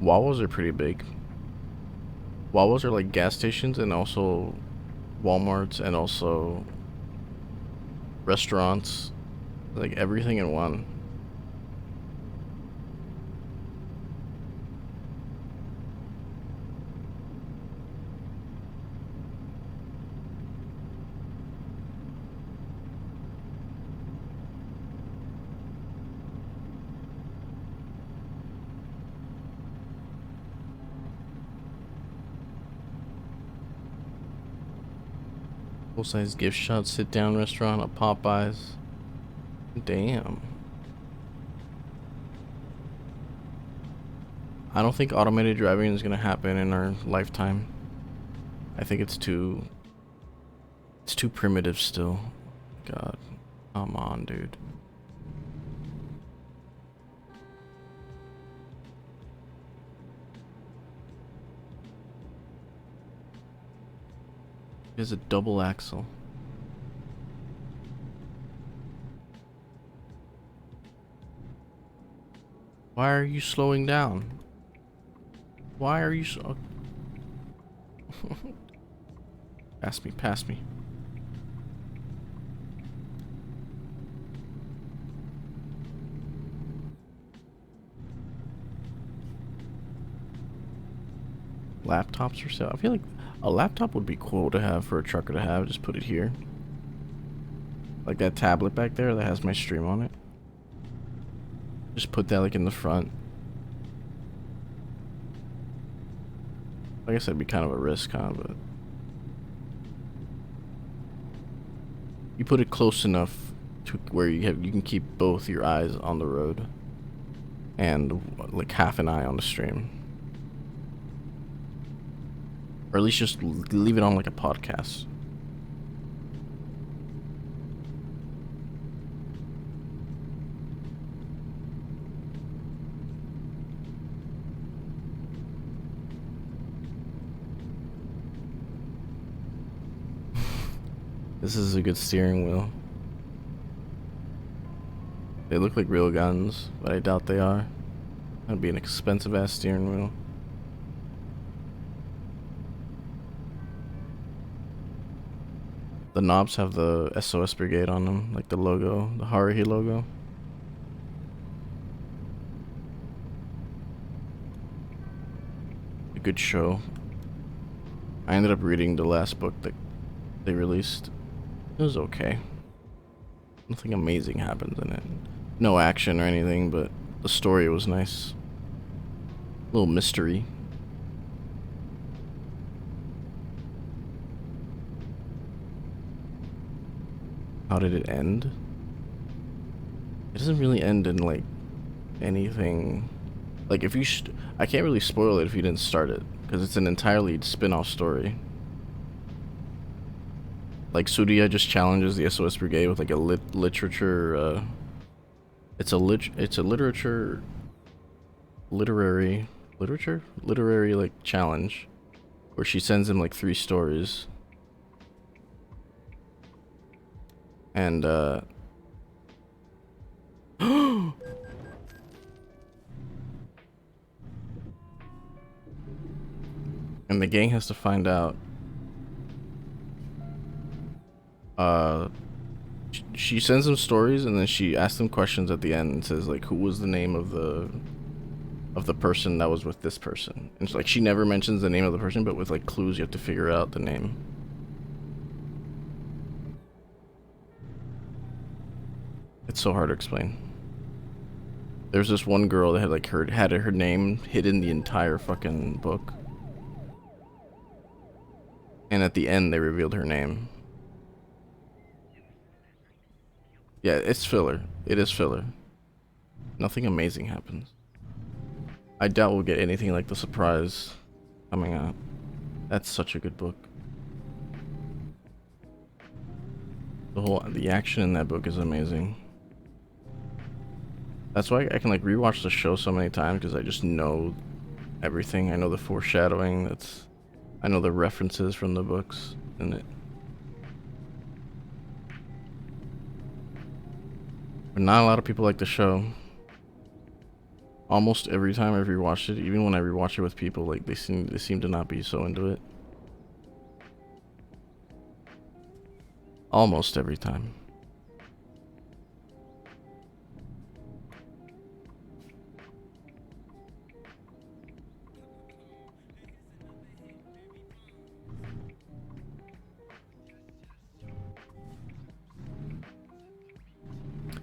[SPEAKER 1] Wawas are pretty big. Wawas are like gas stations and also Walmarts and also restaurants. Like everything in one. Full-size gift shop, sit-down restaurant, a Popeyes. Damn. I don't think automated driving is gonna happen in our lifetime. I think it's too primitive still. God. Come on, dude. There's a double axle. Why are you slowing down? Why are you so... Pass me, pass me. Laptops for sale. I feel like a laptop would be cool to have for a trucker to have. Just put it here. Like that tablet back there that has my stream on it. Just put that like in the front. I guess that'd be kind of a risk, huh? But you put it close enough to where you can keep both your eyes on the road and like half an eye on the stream. Or at least just leave it on like a podcast. This is a good steering wheel. They look like real guns, but I doubt they are. That'd be an expensive ass steering wheel. The knobs have the SOS Brigade on them, like the logo, the Haruhi logo. A good show. I ended up reading the last book that they released. It was okay. Nothing amazing happens in it. No action or anything, but the story was nice. A little mystery. How did it end? It doesn't really end in like anything. Like if you I can't really spoil it if you didn't start it, because it's an entirely spin-off story. Like Surya just challenges the SOS Brigade with like a literature. It's a literary like challenge, where she sends him like 3 stories. And and the gang has to find out. She sends them stories, and then she asks them questions at the end and says like, who was the name of the person that was with this person? And it's like she never mentions the name of the person, but with like clues you have to figure out the name. It's so hard to explain. There's this one girl that had like her name hidden the entire fucking book. And at the end they revealed her name. Yeah, it's filler. It is filler. Nothing amazing happens. I doubt we'll get anything like the surprise coming out. That's such a good book. The action in that book is amazing. That's why I can like rewatch the show so many times, because I just know everything. I know the foreshadowing. I know the references from the books in it. But not a lot of people like the show. Almost every time I've rewatched it, even when I rewatch it with people, like they seem to not be so into it. Almost every time.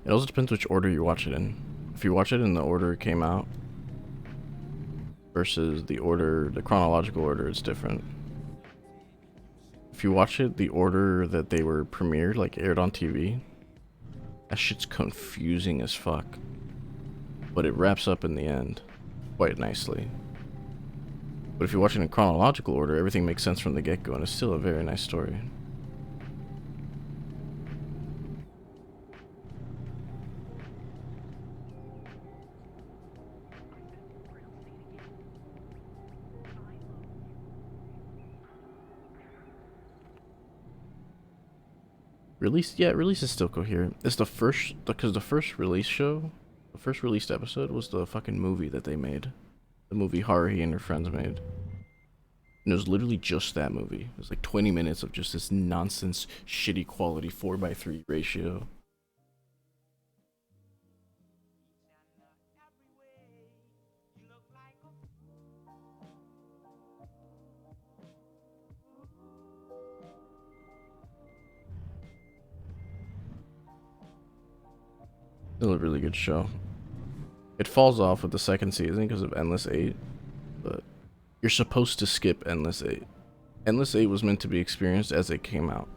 [SPEAKER 1] It also depends which order you watch it in. If you watch it in the order it came out versus the chronological order, it's different. If you watch it the order that they were premiered, like aired on TV, that shit's confusing as fuck. But it wraps up in the end quite nicely. But if you watch it in chronological order, everything makes sense from the get-go, and it's still a very nice story. Release is still coherent. It's because the first released episode was the fucking movie that they made. The movie Haruhi and her friends made. And it was literally just that movie. It was like 20 minutes of just this nonsense, shitty quality 4:3 ratio. Still a really good show. It falls off with the second season because of Endless 8, but you're supposed to skip Endless 8. Endless 8 was meant to be experienced as it came out.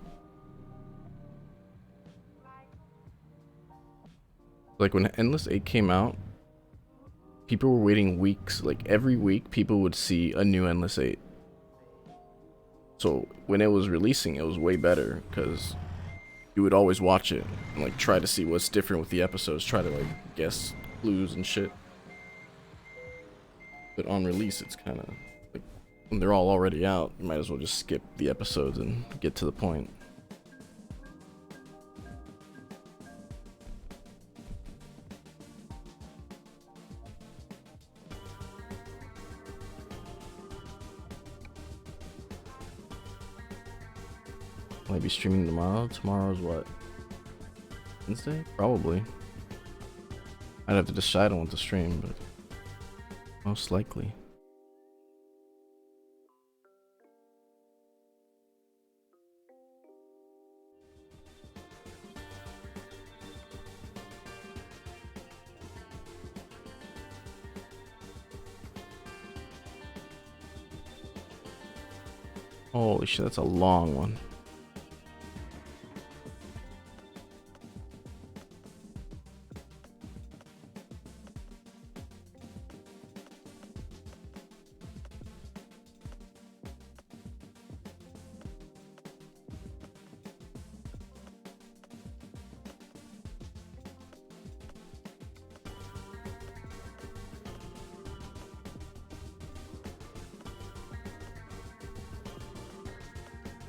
[SPEAKER 1] Like when Endless 8 came out, people were waiting weeks. Like every week, people would see a new Endless 8. So when it was releasing, it was way better because you would always watch it and like try to see what's different with the episodes, try to like guess clues and shit. But on release, it's kind of like when they're all already out, you might as well just skip the episodes and get to the point. Will I be streaming tomorrow? Tomorrow's what? Wednesday? Probably. I'd have to decide on what to stream, but most likely. Holy shit, that's a long one.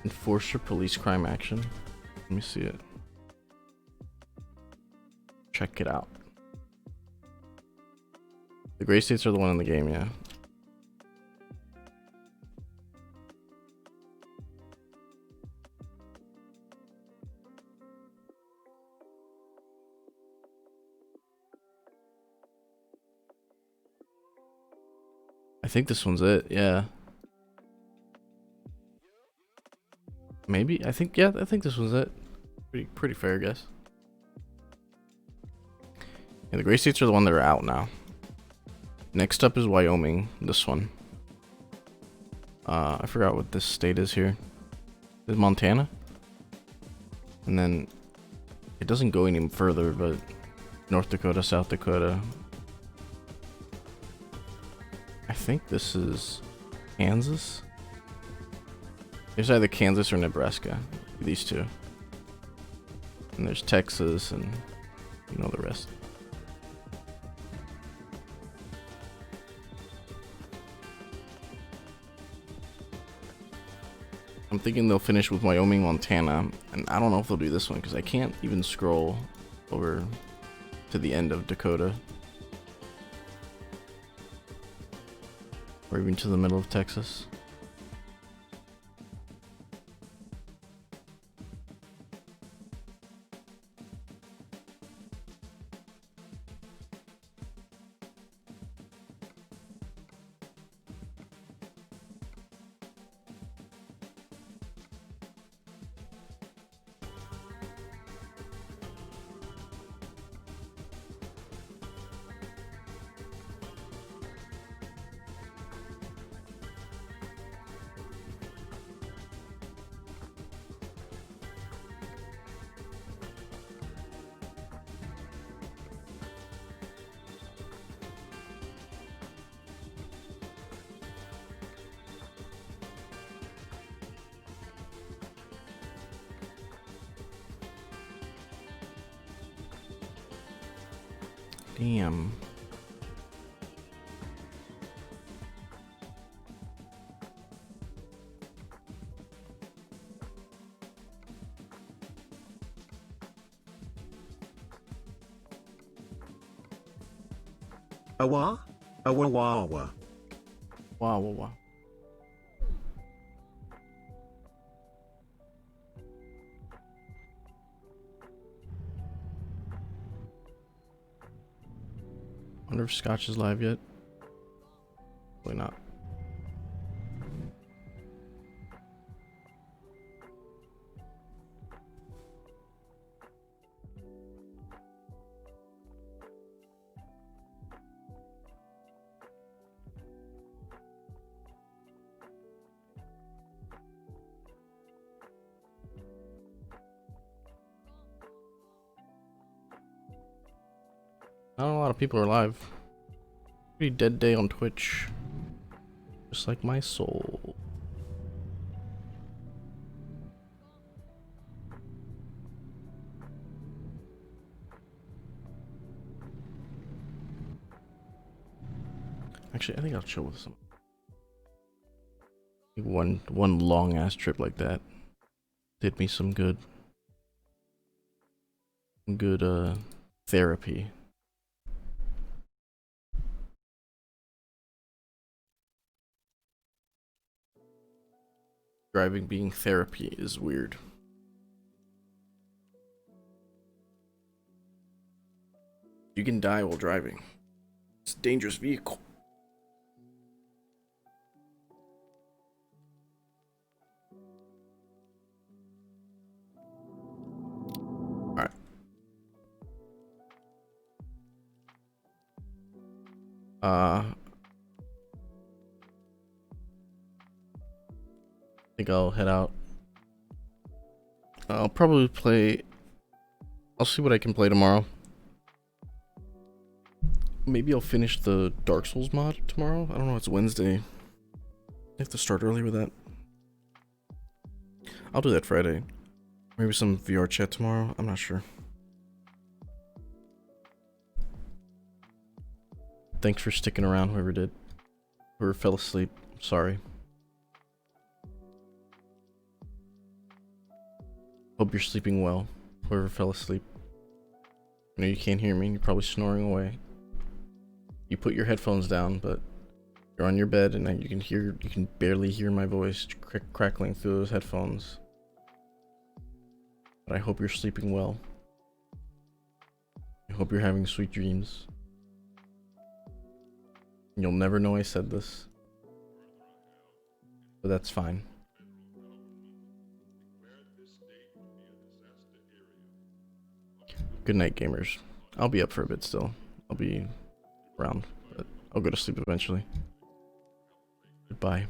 [SPEAKER 1] Enforcer police crime action. Let me see it. Check it out. The gray states are the one in the game, yeah. I think this one's it, yeah. Maybe, I think this was it. Pretty fair guess. Yeah, the gray states are the one that are out now. Next up is Wyoming, this one. I forgot what this state is here. Is Montana? And then it doesn't go any further, but North Dakota, South Dakota. I think this is Kansas. There's either Kansas or Nebraska. These two. And there's Texas and you know the rest. I'm thinking they'll finish with Wyoming, Montana, and I don't know if they'll do this one because I can't even scroll over to the end of Dakota. Or even to the middle of Texas. Damn.
[SPEAKER 2] Awa? Awa.
[SPEAKER 1] Wow, wow, wow. Wonder if Scotch is live yet. Probably not. Not a lot of people are live. Pretty dead day on Twitch. Just like my soul. Actually, I think I'll chill with some. One long ass trip like that did me some good therapy. Driving being therapy is weird. You can die while driving. It's a dangerous vehicle. Alright. I think I'll head out. I'll probably play. I'll see what I can play tomorrow. Maybe I'll finish the Dark Souls mod tomorrow. I don't know, it's Wednesday. I have to start early with that. I'll do that Friday. Maybe some VR chat tomorrow. I'm not sure. Thanks for sticking around, whoever did. Whoever fell asleep. Sorry. Hope you're sleeping well. Whoever fell asleep. I know you can't hear me. You're probably snoring away. You put your headphones down, but you're on your bed and you can barely hear my voice crackling through those headphones. But I hope you're sleeping well. I hope you're having sweet dreams. You'll never know I said this. But that's fine. Good night, gamers. I'll be up for a bit still. I'll be around, but I'll go to sleep eventually. Goodbye.